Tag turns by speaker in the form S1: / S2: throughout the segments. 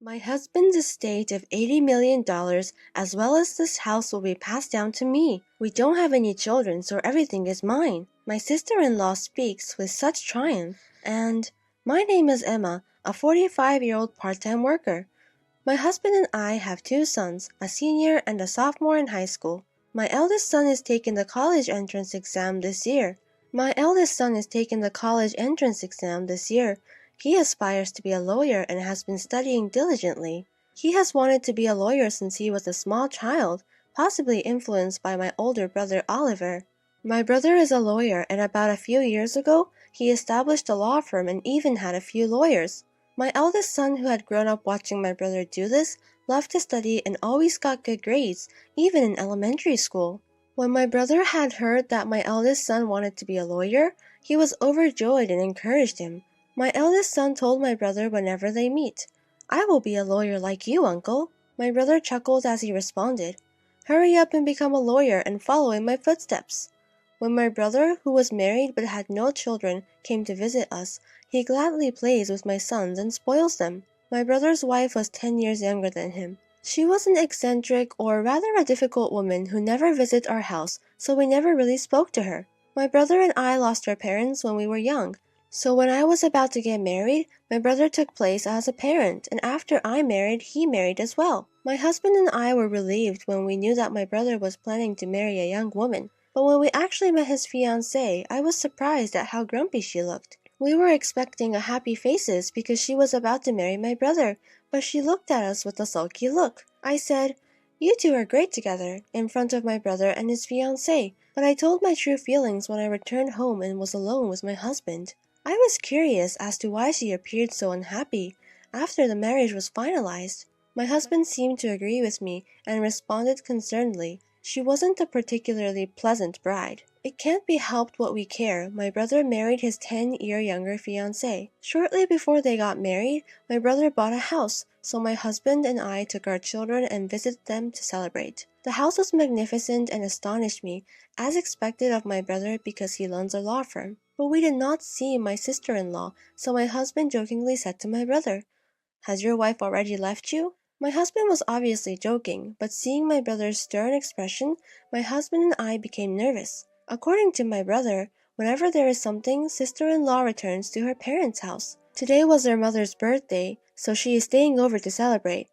S1: My husband's estate of $80 million as well as this house will be passed down to me. We don't have any children, so everything is mine. My sister-in-law speaks with such triumph. And my name is Emma, a 45-year-old part-time worker. My husband and I have two sons, a senior and a sophomore in high school. My eldest son is taking the college entrance exam this year. He aspires to be a lawyer and has been studying diligently. He has wanted to be a lawyer since he was a small child, possibly influenced by my older brother Oliver. My brother is a lawyer, and about a few years ago, he established a law firm and even had a few lawyers. My eldest son, who had grown up watching my brother do this, loved to study and always got good grades, even in elementary school. When my brother had heard that my eldest son wanted to be a lawyer, he was overjoyed and encouraged him. My eldest son told my brother whenever they meet, "I will be a lawyer like you, uncle." My brother chuckled as he responded, "Hurry up and become a lawyer and follow in my footsteps." When my brother, who was married but had no children, came to visit us, he gladly plays with my sons and spoils them. My brother's wife was 10 years younger than him. She was an eccentric, or rather a difficult woman who never visited our house, so we never really spoke to her. My brother and I lost our parents when we were young. So when I was about to get married, my brother took place as a parent, and after I married, he married as well. My husband and I were relieved when we knew that my brother was planning to marry a young woman. But when we actually met his fiancée, I was surprised at how grumpy she looked. We were expecting a happy faces because she was about to marry my brother, but she looked at us with a sulky look. I said, "You two are great together," in front of my brother and his fiancée, but I told my true feelings when I returned home and was alone with my husband. I was curious as to why she appeared so unhappy after the marriage was finalized. My husband seemed to agree with me and responded concernedly, "She wasn't a particularly pleasant bride." It can't be helped what we care. My brother married his 10-year younger fiancée. Shortly before they got married, my brother bought a house, so my husband and I took our children and visited them to celebrate. The house was magnificent and astonished me, as expected of my brother because he runs a law firm. But we did not see my sister-in-law, so my husband jokingly said to my brother, "Has your wife already left you?" My husband was obviously joking, but seeing my brother's stern expression, my husband and I became nervous. According to my brother, whenever there is something, sister-in-law returns to her parents' house. Today was their mother's birthday, so she is staying over to celebrate.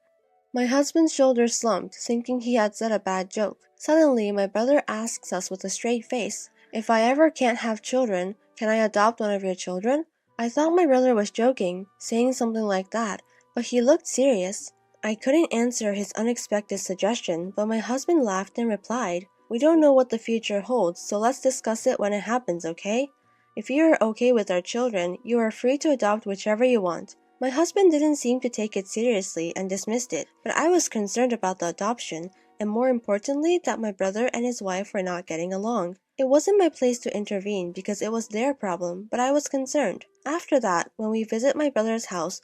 S1: My husband's shoulders slumped, thinking he had said a bad joke. Suddenly, my brother asks us with a straight face, "If I ever can't have children, can I adopt one of your children?" I thought my brother was joking, saying something like that, but he looked serious. I couldn't answer his unexpected suggestion, but my husband laughed and replied, "We don't know what the future holds, so let's discuss it when it happens, okay? If you are okay with our children, you are free to adopt whichever you want." My husband didn't seem to take it seriously and dismissed it, but I was concerned about the adoption, and more importantly, that my brother and his wife were not getting along. It wasn't my place to intervene because it was their problem, but I was concerned. After that, when we visit my brother's house,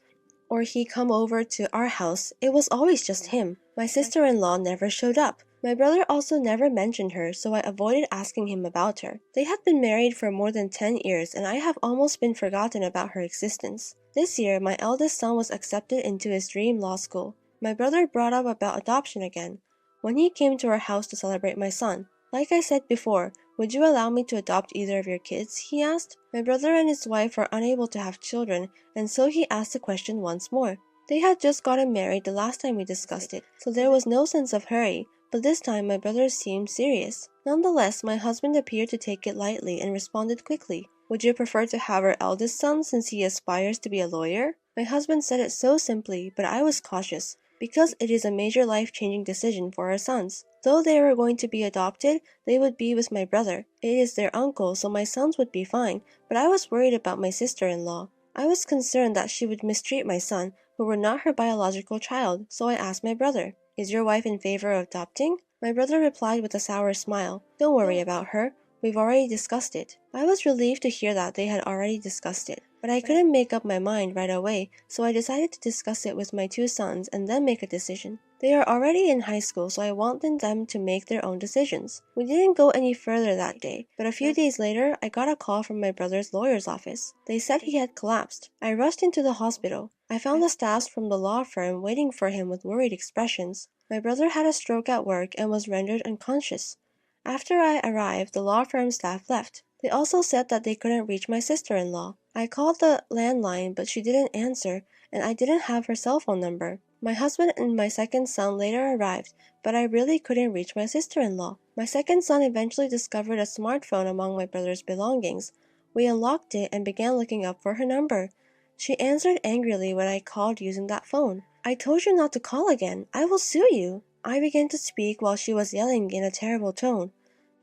S1: or he come over to our house, it was always just him. My sister-in-law never showed up. My brother also never mentioned her, so I avoided asking him about her. They had been married for more than 10 years, and I have almost been forgotten about her existence. This year, my eldest son was accepted into his dream law school. My brother brought up about adoption again, when he came to our house to celebrate my son. Like I said before, "Would you allow me to adopt either of your kids?" he asked. My brother and his wife were unable to have children, and so he asked the question once more. They had just gotten married the last time we discussed it, so there was no sense of hurry, but this time my brother seemed serious. Nonetheless, my husband appeared to take it lightly and responded quickly, "Would you prefer to have our eldest son since he aspires to be a lawyer?" My husband said it so simply, but I was cautious, because it is a major life-changing decision for our sons. Though they were going to be adopted, they would be with my brother. It is their uncle, so my sons would be fine, but I was worried about my sister-in-law. I was concerned that she would mistreat my son, who were not her biological child, so I asked my brother, "Is your wife in favor of adopting?" My brother replied with a sour smile, "Don't worry about her. We've already discussed it." I was relieved to hear that they had already discussed it. But I couldn't make up my mind right away, so I decided to discuss it with my two sons and then make a decision. They are already in high school, so I wanted them to make their own decisions. We didn't go any further that day, but a few days later, I got a call from my brother's lawyer's office. They said he had collapsed. I rushed into the hospital. I found the staffs from the law firm waiting for him with worried expressions. My brother had a stroke at work and was rendered unconscious. After I arrived, the law firm staff left. They also said that they couldn't reach my sister-in-law. I called the landline, but she didn't answer, and I didn't have her cell phone number. My husband and my second son later arrived, but I really couldn't reach my sister-in-law. My second son eventually discovered a smartphone among my brother's belongings. We unlocked it and began looking up for her number. She answered angrily when I called using that phone. "I told you not to call again. I will sue you." I began to speak while she was yelling in a terrible tone.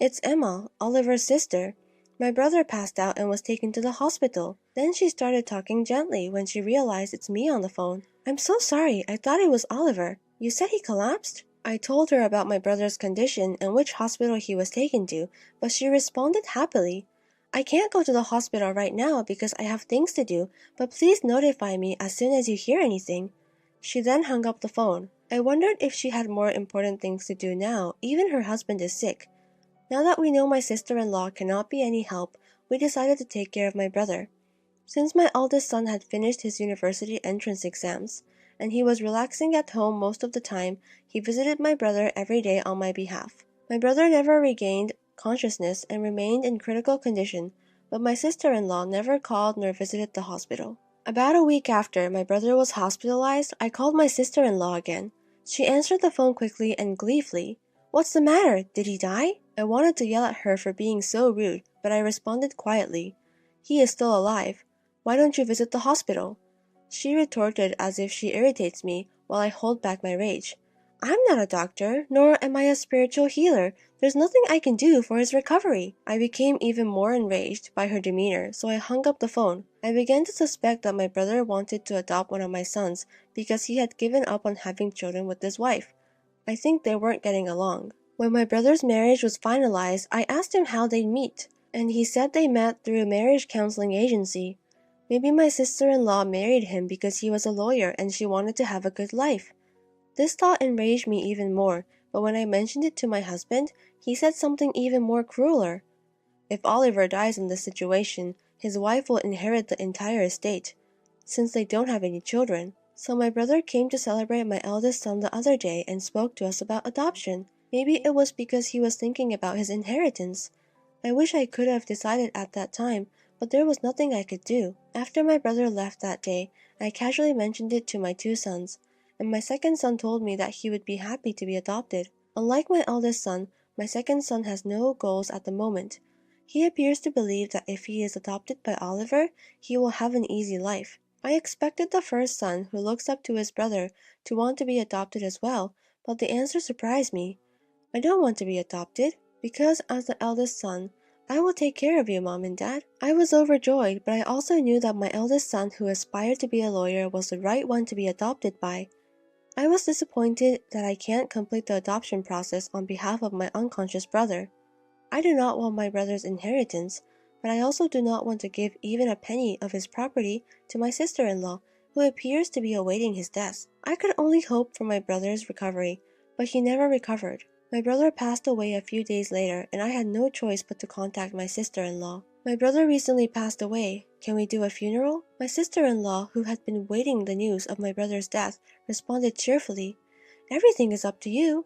S1: "It's Emma, Oliver's sister. My brother passed out and was taken to the hospital." Then she started talking gently when she realized it's me on the phone. "I'm so sorry. I thought it was Oliver. You said he collapsed?" I told her about my brother's condition and which hospital he was taken to, but she responded happily. "I can't go to the hospital right now because I have things to do, but please notify me as soon as you hear anything." She then hung up the phone. I wondered if she had more important things to do now, even her husband is sick. Now that we know my sister-in-law cannot be any help, we decided to take care of my brother. Since my eldest son had finished his university entrance exams, and he was relaxing at home most of the time, he visited my brother every day on my behalf. My brother never regained consciousness and remained in critical condition, but my sister-in-law never called nor visited the hospital. About a week after my brother was hospitalized, I called my sister-in-law again. She answered the phone quickly and gleefully. "What's the matter? Did he die?" I wanted to yell at her for being so rude, but I responded quietly. "He is still alive. Why don't you visit the hospital?" She retorted as if she irritates me while I hold back my rage. "I'm not a doctor, nor am I a spiritual healer. There's nothing I can do for his recovery." I became even more enraged by her demeanor, so I hung up the phone. I began to suspect that my brother wanted to adopt one of my sons because he had given up on having children with his wife. I think they weren't getting along. When my brother's marriage was finalized, I asked him how they'd meet, and he said they met through a marriage counseling agency. Maybe my sister-in-law married him because he was a lawyer and she wanted to have a good life. This thought enraged me even more, but when I mentioned it to my husband, he said something even more crueler. If Oliver dies in this situation, his wife will inherit the entire estate, since they don't have any children. So my brother came to celebrate my eldest son the other day and spoke to us about adoption. Maybe it was because he was thinking about his inheritance. I wish I could have decided at that time, but there was nothing I could do. After my brother left that day, I casually mentioned it to my two sons, and my second son told me that he would be happy to be adopted. Unlike my eldest son, my second son has no goals at the moment. He appears to believe that if he is adopted by Oliver, he will have an easy life. I expected the first son, who looks up to his brother, to want to be adopted as well, but the answer surprised me. "I don't want to be adopted, because as the eldest son, I will take care of you, Mom and Dad." I was overjoyed, but I also knew that my eldest son, who aspired to be a lawyer, was the right one to be adopted by. I was disappointed that I can't complete the adoption process on behalf of my unconscious brother. I do not want my brother's inheritance, but I also do not want to give even a penny of his property to my sister-in-law, who appears to be awaiting his death. I could only hope for my brother's recovery, but he never recovered. My brother passed away a few days later, and I had no choice but to contact my sister-in-law. "My brother recently passed away. Can we do a funeral?" My sister-in-law, who had been waiting the news of my brother's death, responded cheerfully. "Everything is up to you.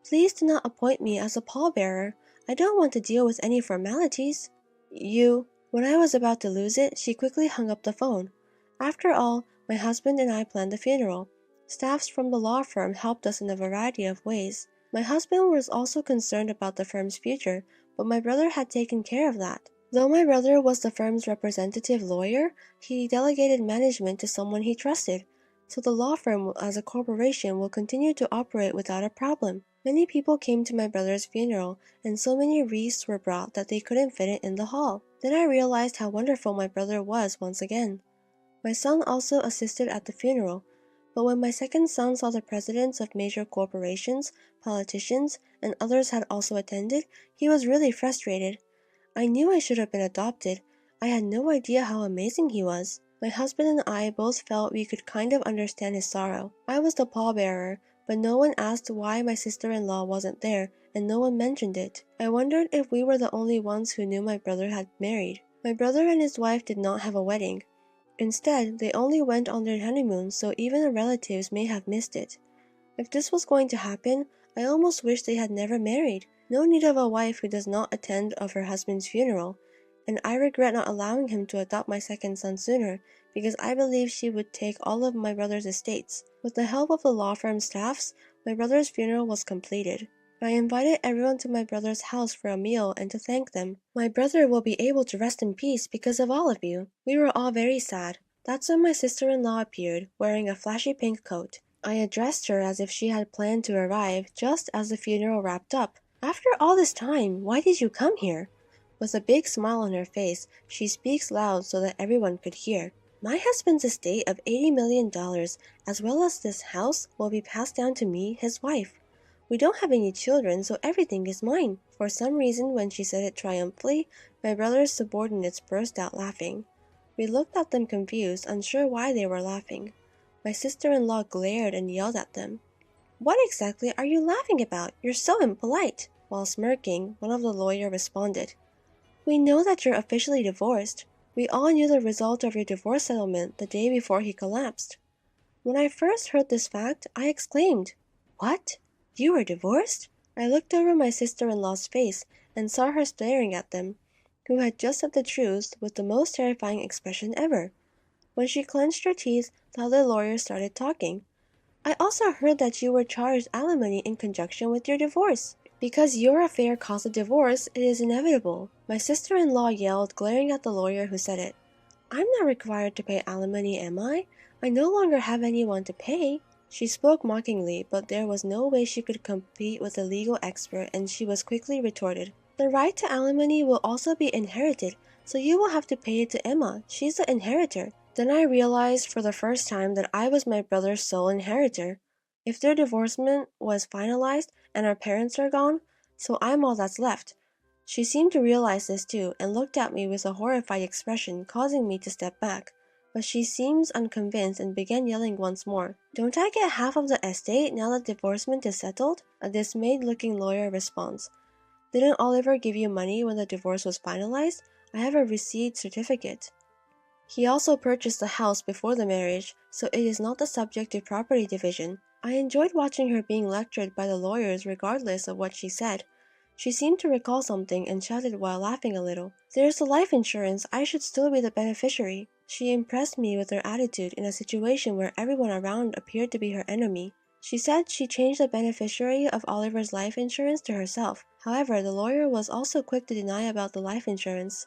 S1: Please do not appoint me as a pallbearer. I don't want to deal with any formalities." "You—" When I was about to lose it, she quickly hung up the phone. After all, my husband and I planned the funeral. Staffs from the law firm helped us in a variety of ways. My husband was also concerned about the firm's future, but my brother had taken care of that. Though my brother was the firm's representative lawyer, he delegated management to someone he trusted, so the law firm as a corporation will continue to operate without a problem. Many people came to my brother's funeral, and so many wreaths were brought that they couldn't fit it in the hall. Then I realized how wonderful my brother was once again. My son also assisted at the funeral, but when my second son saw the presidents of major corporations, politicians, and others had also attended, he was really frustrated. I knew I should have been adopted. I had no idea how amazing he was. My husband and I both felt we could kind of understand his sorrow. I was the pallbearer, but no one asked why my sister-in-law wasn't there, and no one mentioned it. I wondered if we were the only ones who knew my brother had married. My brother and his wife did not have a wedding. Instead, they only went on their honeymoon, so even the relatives may have missed it. If this was going to happen, I almost wish they had never married. No need of a wife who does not attend of her husband's funeral, and I regret not allowing him to adopt my second son sooner, because I believe she would take all of my brother's estates. With the help of the law firm staffs, my brother's funeral was completed. I invited everyone to my brother's house for a meal and to thank them. My brother will be able to rest in peace because of all of you. We were all very sad. That's when my sister-in-law appeared, wearing a flashy pink coat. I addressed her as if she had planned to arrive just as the funeral wrapped up. "After all this time, why did you come here?" With a big smile on her face, she speaks loud so that everyone could hear. "My husband's estate of $80 million, as well as this house, will be passed down to me, his wife. We don't have any children, so everything is mine." For some reason, when she said it triumphantly, my brother's subordinates burst out laughing. We looked at them confused, unsure why they were laughing. My sister-in-law glared and yelled at them. "What exactly are you laughing about? You're so impolite." While smirking, one of the lawyers responded, "We know that you're officially divorced. We all knew the result of your divorce settlement the day before he collapsed." When I first heard this fact, I exclaimed, "What? You were divorced?" I looked over my sister-in-law's face and saw her staring at them, who had just said the truth with the most terrifying expression ever. When she clenched her teeth, the other lawyer started talking. "I also heard that you were charged alimony in conjunction with your divorce. Because your affair caused a divorce, it is inevitable." My sister-in-law yelled, glaring at the lawyer who said it. "I'm not required to pay alimony, am I? I no longer have anyone to pay." She spoke mockingly, but there was no way she could compete with a legal expert, and she was quickly retorted, "The right to alimony will also be inherited, so you will have to pay it to Emma. She's the inheritor." Then I realized for the first time that I was my brother's sole inheritor. If their divorcement was finalized and our parents are gone, so I'm all that's left. She seemed to realize this too, and looked at me with a horrified expression, causing me to step back. But she seems unconvinced and began yelling once more. "Don't I get half of the estate now that divorcement is settled?" A dismayed-looking lawyer responds, "Didn't Oliver give you money when the divorce was finalized? I have a receipt certificate." He also purchased the house before the marriage, so it is not the subject of property division. I enjoyed watching her being lectured by the lawyers regardless of what she said. She seemed to recall something and shouted while laughing a little, "There's the life insurance, I should still be the beneficiary." She impressed me with her attitude in a situation where everyone around appeared to be her enemy. She said she changed the beneficiary of Oliver's life insurance to herself. However, the lawyer was also quick to deny about the life insurance.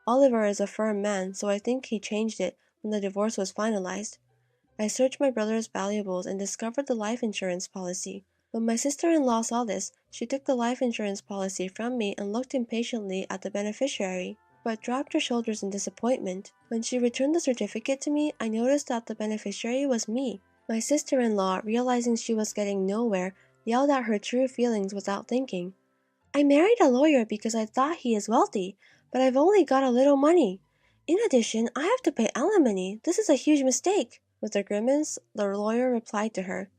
S1: Oliver is a firm man, so I think he changed it when the divorce was finalized. I searched my brother's valuables and discovered the life insurance policy. When my sister-in-law saw this, she took the life insurance policy from me and looked impatiently at the beneficiary, but dropped her shoulders in disappointment. When she returned the certificate to me, I noticed that the beneficiary was me. My sister-in-law, realizing she was getting nowhere, yelled out her true feelings without thinking. "I married a lawyer because I thought he is wealthy, but I've only got a little money. In addition, I have to pay alimony. This is a huge mistake." With a grimace, the lawyer replied to her.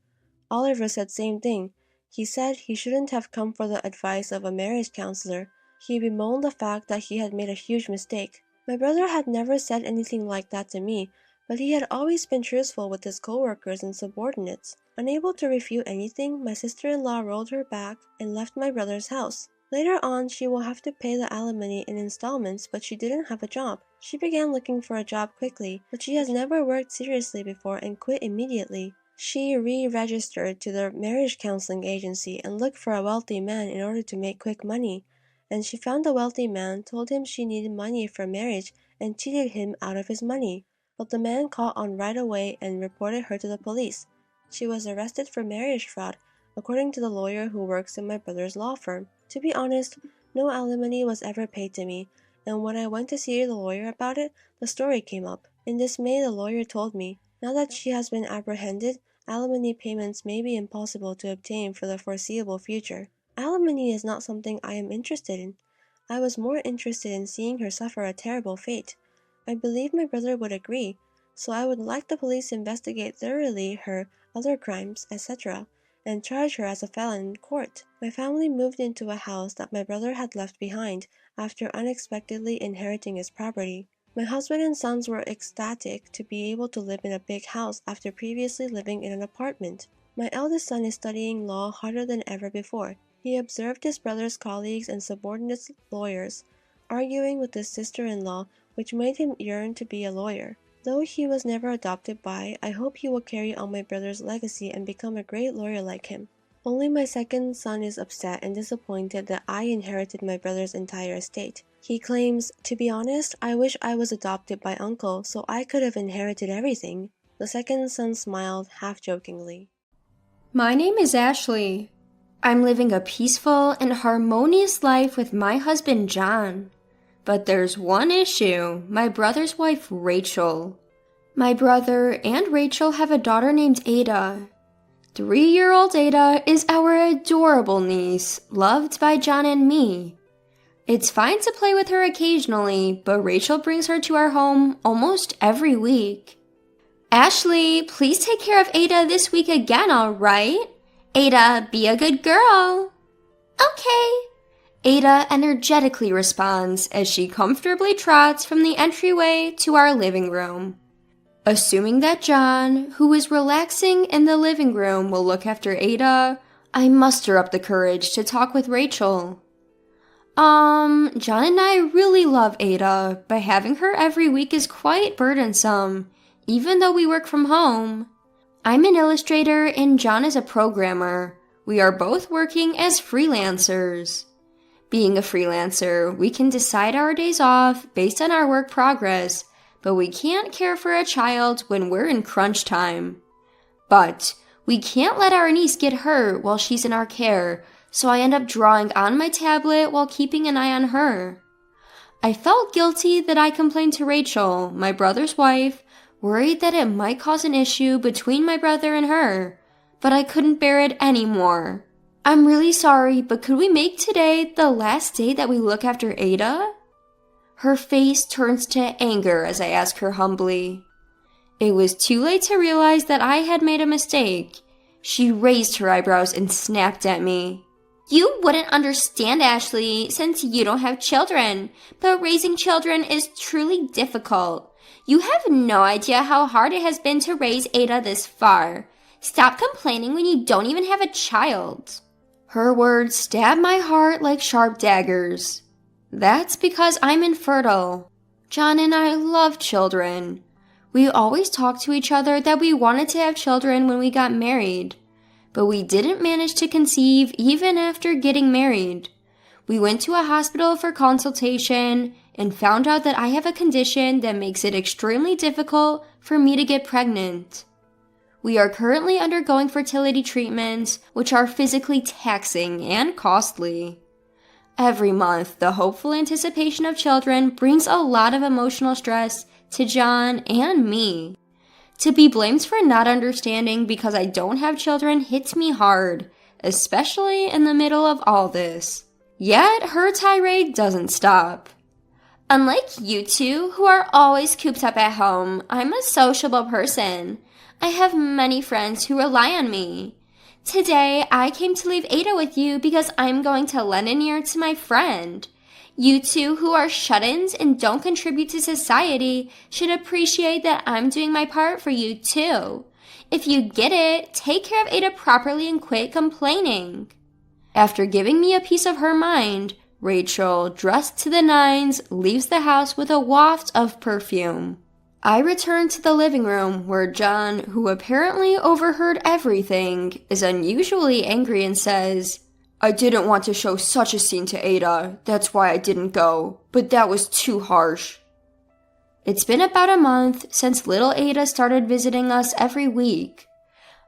S1: Oliver said same thing. He said he shouldn't have come for the advice of a marriage counselor. He bemoaned the fact that he had made a huge mistake. My brother had never said anything like that to me, but he had always been truthful with his coworkers and subordinates. Unable to refute anything, my sister-in-law rolled her back and left my brother's house. Later on, she will have to pay the alimony in installments, but she didn't have a job. She began looking for a job quickly, but she has never worked seriously before and quit immediately. She re-registered to the marriage counseling agency and looked for a wealthy man in order to make quick money. And she found a wealthy man, told him she needed money for marriage, and cheated him out of his money. But the man caught on right away and reported her to the police. She was arrested for marriage fraud, according to the lawyer who works in my brother's law firm. To be honest, no alimony was ever paid to me, and when I went to see the lawyer about it, the story came up. In dismay, the lawyer told me, now that she has been apprehended, alimony payments may be impossible to obtain for the foreseeable future. Alimony is not something I am interested in. I was more interested in seeing her suffer a terrible fate. I believe my brother would agree, so I would like the police to investigate thoroughly her other crimes, etc., and charge her as a felon in court. My family moved into a house that my brother had left behind after unexpectedly inheriting his property. My husband and sons were ecstatic to be able to live in a big house after previously living in an apartment. My eldest son is studying law harder than ever before. He observed his brother's colleagues and subordinate lawyers arguing with his sister-in-law, which made him yearn to be a lawyer. Though he was never adopted by, I hope he will carry on my brother's legacy and become a great lawyer like him. Only my second son is upset and disappointed that I inherited my brother's entire estate. He claims, "To be honest, I wish I was adopted by uncle so I could have inherited everything." The second son smiled, half-jokingly.
S2: My name is Ashley. I'm living a peaceful and harmonious life with my husband, John. But there's one issue, my brother's wife, Rachel. My brother and Rachel have a daughter named Ada. 3-year-old Ada is our adorable niece, loved by John and me. It's fine to play with her occasionally, but Rachel brings her to our home almost every week. Ashley, please take care of Ada this week again, all right? Ada, be a good girl. Okay. Ada energetically responds as she comfortably trots from the entryway to our living room. Assuming that John, who is relaxing in the living room, will look after Ada, I muster up the courage to talk with Rachel. John and I really love Ada, but having her every week is quite burdensome, even though we work from home. I'm an illustrator and John is a programmer. We are both working as freelancers. Being a freelancer, we can decide our days off based on our work progress, but we can't care for a child when we're in crunch time. But we can't let our niece get hurt while she's in our care, so I end up drawing on my tablet while keeping an eye on her. I felt guilty that I complained to Rachel, my brother's wife, worried that it might cause an issue between my brother and her, but I couldn't bear it anymore. I'm really sorry, but could we make today the last day that we look after Ada? Her face turns to anger as I ask her humbly. It was too late to realize that I had made a mistake. She raised her eyebrows and snapped at me. You wouldn't understand, Ashley, since you don't have children, but raising children is truly difficult. You have no idea how hard it has been to raise Ada this far. Stop complaining when you don't even have a child. Her words stab my heart like sharp daggers. That's because I'm infertile. John and I love children. We always talked to each other that we wanted to have children when we got married, but we didn't manage to conceive even after getting married. We went to a hospital for consultation and found out that I have a condition that makes it extremely difficult for me to get pregnant. We are currently undergoing fertility treatments, which are physically taxing and costly. Every month, the hopeful anticipation of children brings a lot of emotional stress to John and me. To be blamed for not understanding because I don't have children hits me hard, especially in the middle of all this. Yet, her tirade doesn't stop. Unlike you two, who are always cooped up at home, I'm a sociable person. I have many friends who rely on me. Today, I came to leave Ada with you because I'm going to lend an ear to my friend. You two who are shut-ins and don't contribute to society should appreciate that I'm doing my part for you too. If you get it, take care of Ada properly and quit complaining. After giving me a piece of her mind, Rachel, dressed to the nines, leaves the house with a waft of perfume. I return to the living room where John, who apparently overheard everything, is unusually angry and says, I didn't want to show such a scene to Ada, that's why I didn't go, but that was too harsh. It's been about a month since little Ada started visiting us every week.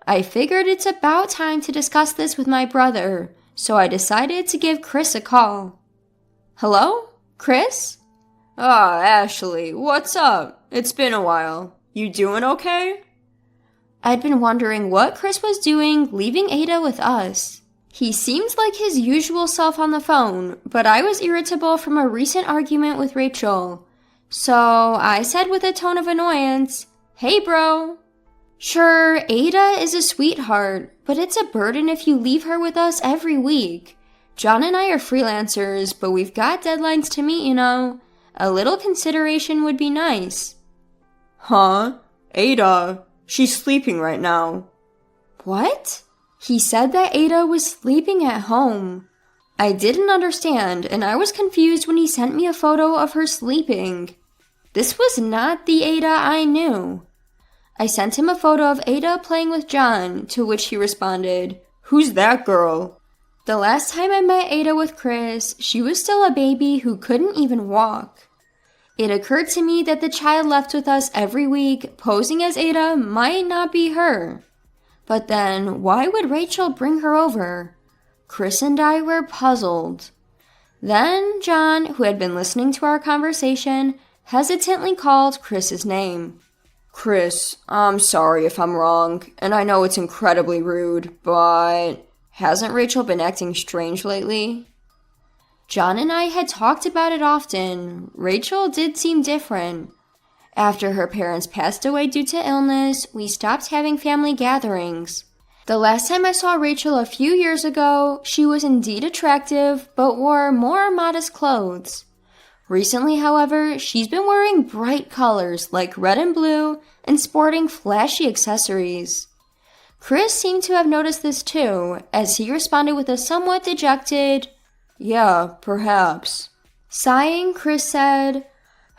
S2: I figured it's about time to discuss this with my brother, so I decided to give Chris a call. Hello? Chris?
S3: Ah, Ashley, what's up? It's been a while. You doing okay?
S2: I'd been wondering what Chris was doing leaving Ada with us. He seemed like his usual self on the phone, but I was irritable from a recent argument with Rachel. So I said with a tone of annoyance, "Hey bro." Sure, Ada is a sweetheart, but it's a burden if you leave her with us every week. John and I are freelancers, but we've got deadlines to meet, you know. A little consideration would be nice.
S3: Huh? Ada, she's sleeping right now.
S2: What? He said that Ada was sleeping at home. I didn't understand, and I was confused when he sent me a photo of her sleeping. This was not the Ada I knew. I sent him a photo of Ada playing with John, to which he responded, "Who's that girl?" The last time I met Ada with Chris, she was still a baby who couldn't even walk. It occurred to me that the child left with us every week, posing as Ada, might not be her. But then, why would Rachel bring her over? Chris and I were puzzled. Then John, who had been listening to our conversation, hesitantly called Chris's name.
S3: Chris, I'm sorry if I'm wrong, and I know it's incredibly rude, but hasn't Rachel been acting strange lately?
S2: John and I had talked about it often. Rachel did seem different. After her parents passed away due to illness, we stopped having family gatherings. The last time I saw Rachel a few years ago, she was indeed attractive, but wore more modest clothes. Recently, however, she's been wearing bright colors like red and blue and sporting flashy accessories. Chris seemed to have noticed this too, as he responded with a somewhat dejected,
S3: "Yeah, perhaps."
S2: Sighing, Chris said,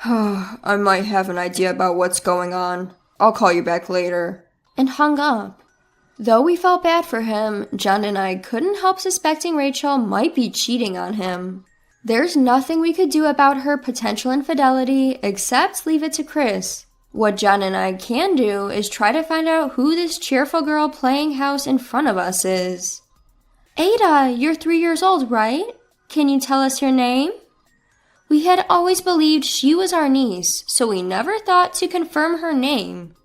S3: "I might have an idea about what's going on. I'll call you back later,"
S2: and hung up. Though we felt bad for him, John and I couldn't help suspecting Rachel might be cheating on him. There's nothing we could do about her potential infidelity except leave it to Chris. What John and I can do is try to find out who this cheerful girl playing house in front of us is. "Ada, you're 3 years old, right? Can you tell us your name?" We had always believed she was our niece, so we never thought to confirm her name.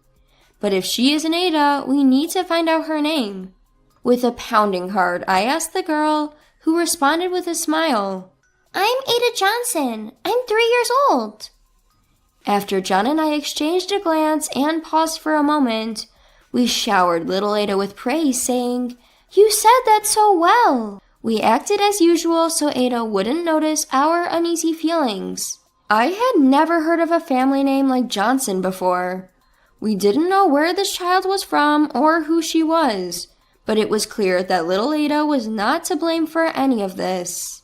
S2: But if she is an Ada, we need to find out her name. With a pounding heart, I asked the girl, who responded with a smile. "I'm Ada Johnson. I'm 3 years old." After John and I exchanged a glance and paused for a moment, we showered little Ada with praise, saying, "You said that so well." We acted as usual so Ada wouldn't notice our uneasy feelings. I had never heard of a family name like Johnson before. We didn't know where this child was from or who she was, but it was clear that little Ada was not to blame for any of this.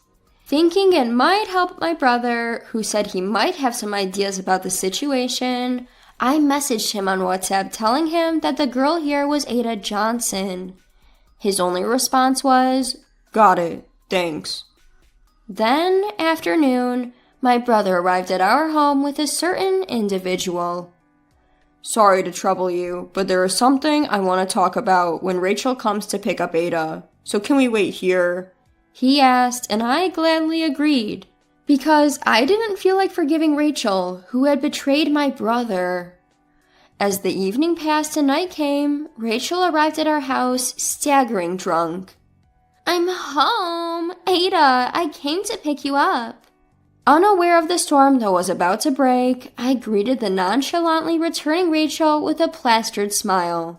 S2: Thinking it might help my brother, who said he might have some ideas about the situation, I messaged him on WhatsApp telling him that the girl here was Ada Johnson. His only response was,
S3: "Got it, thanks."
S2: Then, afternoon, my brother arrived at our home with a certain individual.
S3: "Sorry to trouble you, but there is something I want to talk about when Rachel comes to pick up Ada. So can we wait here?"
S2: He asked, and I gladly agreed, because I didn't feel like forgiving Rachel, who had betrayed my brother. As the evening passed and night came, Rachel arrived at our house, staggering drunk. "I'm home! Ada, I came to pick you up." Unaware of the storm that was about to break, I greeted the nonchalantly returning Rachel with a plastered smile.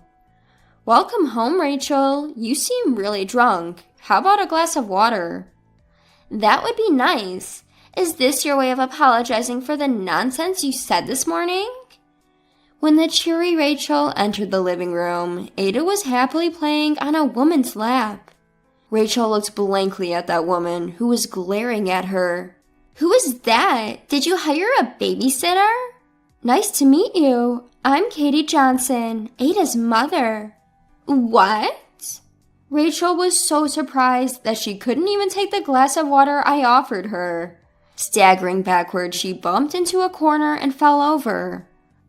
S2: "Welcome home, Rachel. You seem really drunk. How about a glass of water?" "That would be nice. Is this your way of apologizing for the nonsense you said this morning?" When the cheery Rachel entered the living room, Ada was happily playing on a woman's lap. Rachel looked blankly at that woman, who was glaring at her. "Who is that? Did you hire a babysitter?" "Nice to meet you. I'm Katie Johnson, Ada's mother." "What?" Rachel was so surprised that she couldn't even take the glass of water I offered her. Staggering backward, she bumped into a corner and fell over.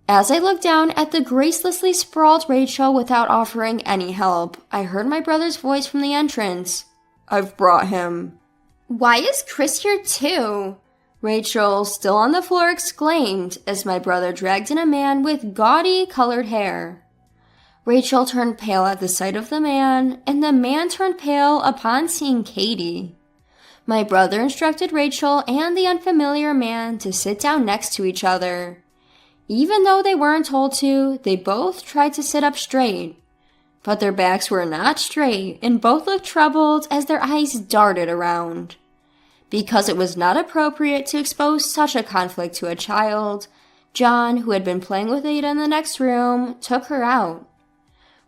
S2: As I looked down at the gracelessly sprawled Rachel without offering any help, I heard my brother's voice from the entrance.
S3: "I've brought him."
S2: "Why is Chris here too?" Rachel, still on the floor, exclaimed as my brother dragged in a man with gaudy colored hair. Rachel turned pale at the sight of the man, and the man turned pale upon seeing Katie. My brother instructed Rachel and the unfamiliar man to sit down next to each other. Even though they weren't told to, they both tried to sit up straight. But their backs were not straight, and both looked troubled as their eyes darted around. Because it was not appropriate to expose such a conflict to a child, John, who had been playing with Ada in the next room, took her out.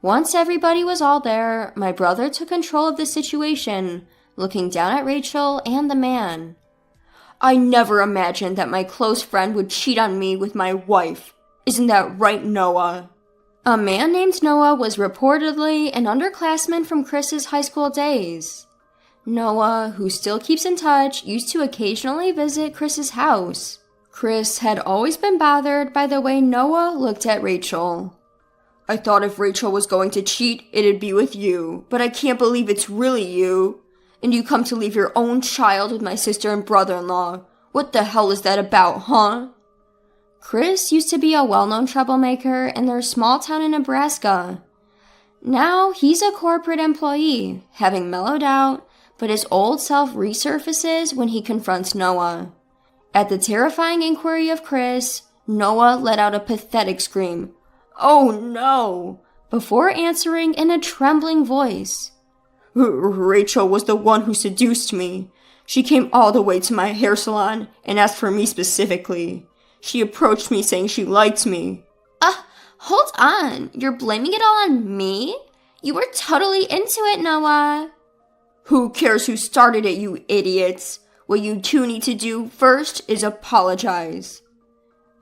S2: Once everybody was all there, my brother took control of the situation, looking down at Rachel and the man.
S3: I never imagined that my close friend would cheat on me with my wife. Isn't that right, Noah?
S2: A man named Noah was reportedly an underclassman from Chris's high school days. Noah, who still keeps in touch, used to occasionally visit Chris's house. Chris had always been bothered by the way Noah looked at Rachel.
S3: I thought if Rachel was going to cheat, it'd be with you, but I can't believe it's really you. And you come to leave your own child with my sister and brother-in-law. What the hell is that about, huh?
S2: Chris used to be a well-known troublemaker in their small town in Nebraska. Now he's a corporate employee, having mellowed out, but his old self resurfaces when he confronts Noah. At the terrifying inquiry of Chris, Noah let out a pathetic scream, "Oh no!" before answering in a trembling voice.
S3: Rachel was the one who seduced me. She came all the way to my hair salon and asked for me specifically. She approached me saying she liked me.
S2: Hold on. You're blaming it all on me? You were totally into it, Noah.
S3: Who cares who started it, you idiots? What you two need to do first is apologize.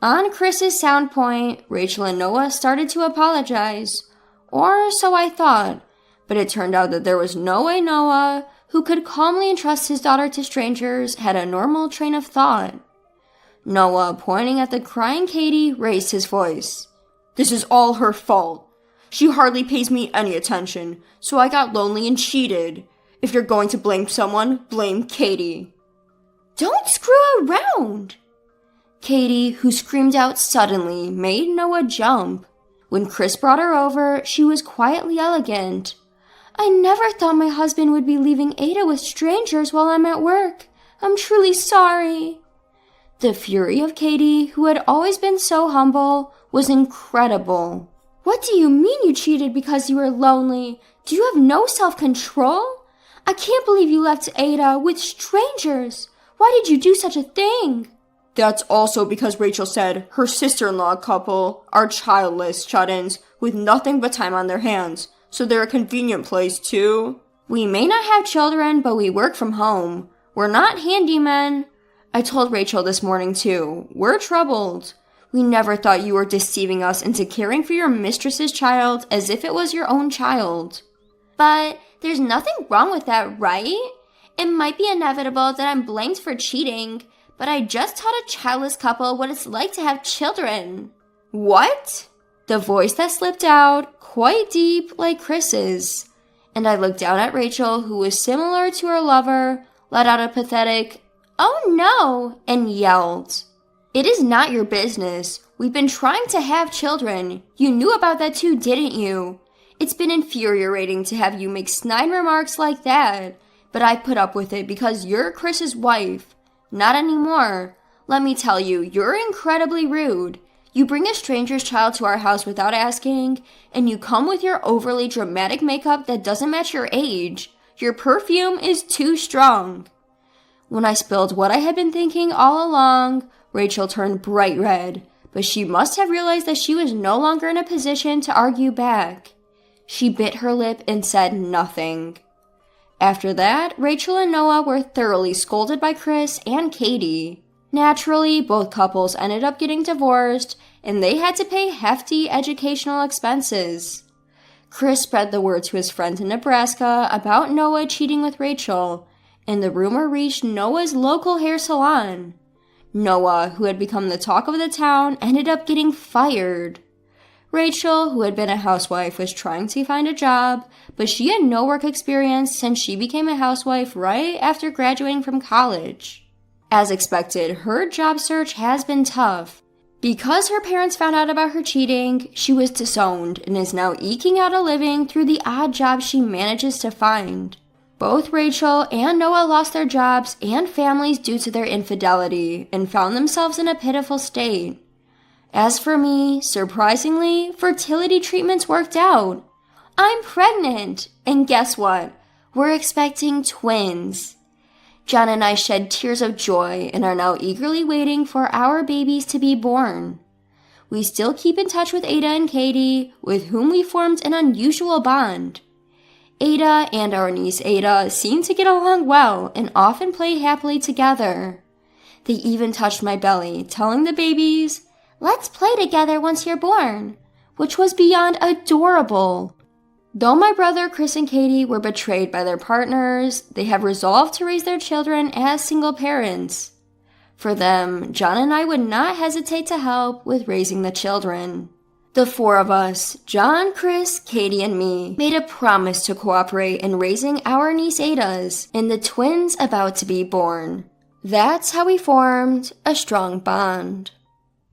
S2: On Chris's sound point, Rachel and Noah started to apologize. Or so I thought. But it turned out that there was no way Noah, who could calmly entrust his daughter to strangers, had a normal train of thought. Noah, pointing at the crying Katie, raised his voice.
S3: This is all her fault. She hardly pays me any attention, so I got lonely and cheated. If you're going to blame someone, blame Katie.
S2: Don't screw around! Katie, who screamed out suddenly, made Noah jump. When Chris brought her over, she was quietly elegant. I never thought my husband would be leaving Ada with strangers while I'm at work. I'm truly sorry. The fury of Katie, who had always been so humble, was incredible. What do you mean you cheated because you were lonely? Do you have no self-control? I can't believe you left Ada with strangers. Why did you do such a thing?
S3: That's also because Rachel said her sister-in-law couple are childless shut-ins with nothing but time on their hands, so they're a convenient place too.
S2: We may not have children, but we work from home. We're not handymen. I told Rachel this morning too. We're troubled. We never thought you were deceiving us into caring for your mistress's child as if it was your own child. But there's nothing wrong with that, right? It might be inevitable that I'm blamed for cheating, but I just taught a childless couple what it's like to have children.
S3: What?
S2: The voice that slipped out, quite deep like Chris's. And I looked down at Rachel, who was similar to her lover, let out a pathetic, "Oh no," and yelled. It is not your business. We've been trying to have children. You knew about that too, didn't you? It's been infuriating to have you make snide remarks like that, but I put up with it because you're Chris's wife. Not anymore. Let me tell you, you're incredibly rude. You bring a stranger's child to our house without asking, and you come with your overly dramatic makeup that doesn't match your age. Your perfume is too strong. When I spilled what I had been thinking all along, Rachel turned bright red, but she must have realized that she was no longer in a position to argue back. She bit her lip and said nothing. After that, Rachel and Noah were thoroughly scolded by Chris and Katie. Naturally, both couples ended up getting divorced, and they had to pay hefty educational expenses. Chris spread the word to his friends in Nebraska about Noah cheating with Rachel, and the rumor reached Noah's local hair salon. Noah, who had become the talk of the town, ended up getting fired. Rachel, who had been a housewife, was trying to find a job, but she had no work experience since she became a housewife right after graduating from college. As expected, her job search has been tough. Because her parents found out about her cheating, she was disowned and is now eking out a living through the odd jobs she manages to find. Both Rachel and Noah lost their jobs and families due to their infidelity and found themselves in a pitiful state. As for me, surprisingly, fertility treatments worked out. I'm pregnant, and guess what? We're expecting twins. John and I shed tears of joy and are now eagerly waiting for our babies to be born. We still keep in touch with Ada and Katie, with whom we formed an unusual bond. Ada and our niece Ada seem to get along well and often play happily together. They even touched my belly, telling the babies, "Let's play together once you're born," which was beyond adorable. Though my brother Chris and Katie were betrayed by their partners, they have resolved to raise their children as single parents. For them, John and I would not hesitate to help with raising the children. The four of us, John, Chris, Katie, and me, made a promise to cooperate in raising our niece Ada's and the twins about to be born. That's how we formed a strong bond.